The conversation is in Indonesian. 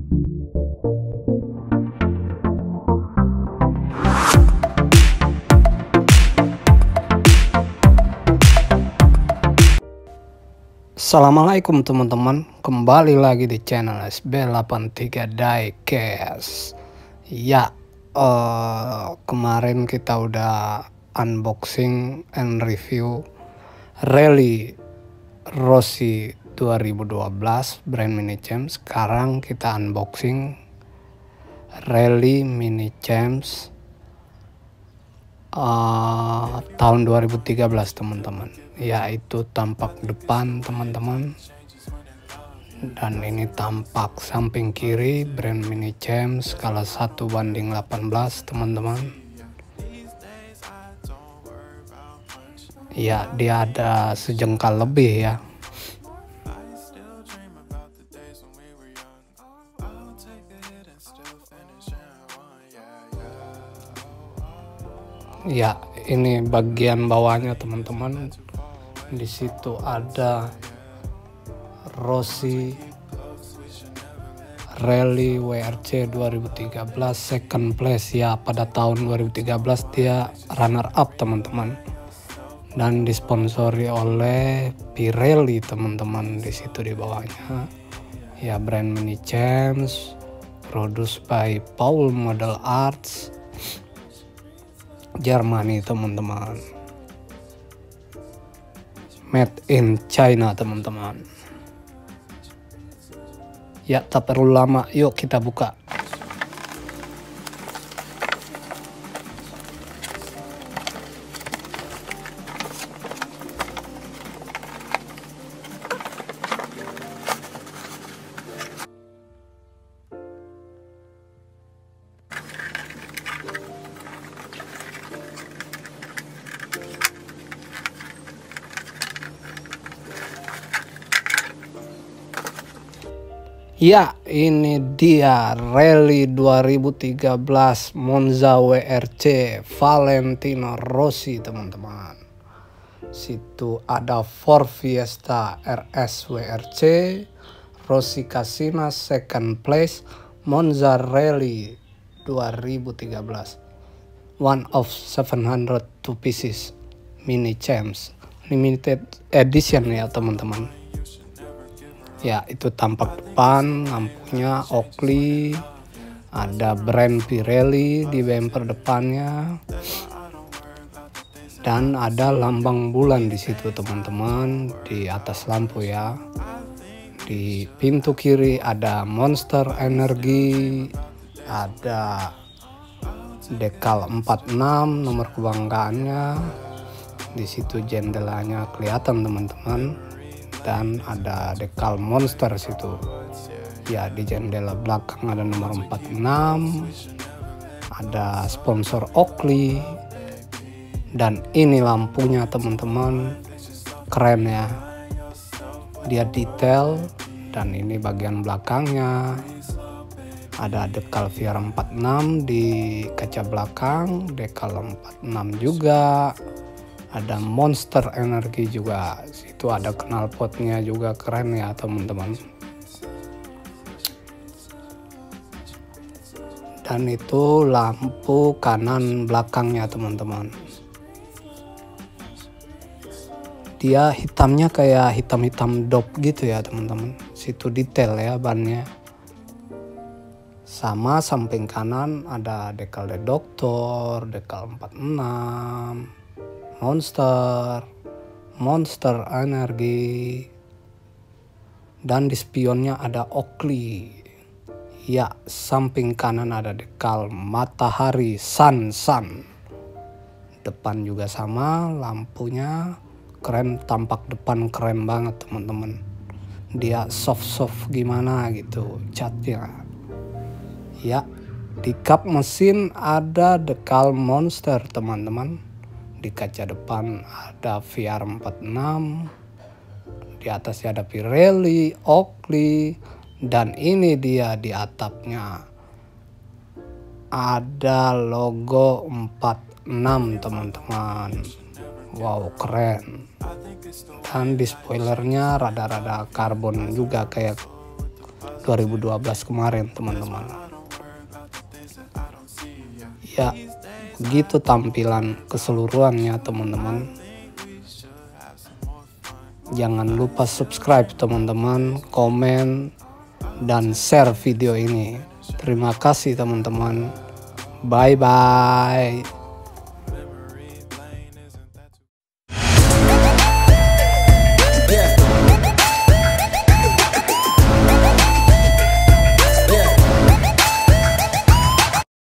Assalamualaikum teman-teman, kembali lagi di channel SB83 Diecast. Ya, kemarin kita udah unboxing and review Rally Rossi 2012 brand Mini Champs. Sekarang kita unboxing Rally Mini Champs tahun 2013 teman-teman, yaitu tampak depan teman-teman, dan ini tampak samping kiri brand Mini Champs skala 1:18 teman-teman. Ya, dia ada sejengkal lebih ya. Ya, ini bagian bawahnya teman-teman. Di situ ada Rossi Rally WRC 2013 second place ya. Pada tahun 2013 dia runner up teman-teman, dan disponsori oleh Pirelli teman-teman. Di situ di bawahnya ya, brand Mini Champs, produced by Paul Model Arts, Jermani teman-teman, made in China teman-teman. Ya, tak perlu lama, yuk kita buka. Ya, ini dia Rally 2013 Monza WRC Valentino Rossi teman-teman. Situ ada Ford Fiesta RS WRC Rossi Casina second place Monza Rally 2013, one of 702 pieces Mini Champs limited edition ya teman-teman. Ya, itu tampak depan, lampunya Oakley, ada brand Pirelli di bumper depannya, dan ada lambang bulan di situ teman-teman di atas lampu ya. Di pintu kiri ada Monster Energy, ada dekal 46 nomor kebanggaannya. Di situ jendelanya kelihatan teman-teman, dan ada dekal Monster situ ya. Di jendela belakang ada nomor 46, ada sponsor Oakley, dan ini lampunya teman-teman, keren ya, dia detail. Dan ini bagian belakangnya ada dekal VR 46 di kaca belakang, dekal 46 juga. Ada Monster Energy juga, situ ada knalpotnya juga, keren ya teman-teman. Dan itu lampu kanan belakangnya teman-teman. Dia hitamnya kayak hitam-hitam dop gitu ya teman-teman. Situ detail ya bannya. Sama samping kanan ada dekal The Doctor, dekal 46. Monster Energy, dan di spionnya ada Oakley. Ya, samping kanan ada dekal matahari sun. Depan juga sama, lampunya keren, tampak depan keren banget teman-teman. Dia soft gimana gitu catnya. Ya, di kap mesin ada dekal Monster teman-teman. Di kaca depan ada VR 46, di atasnya ada Pirelli, Oakley, dan ini dia di atapnya ada logo 46 teman-teman. Wow, keren. Dan di spoilernya rada-rada karbon juga kayak 2012 kemarin teman-teman. Ya, begitu tampilan keseluruhannya teman-teman. Jangan lupa subscribe teman-teman, komen, dan share video ini. Terima kasih teman-teman. Bye-bye.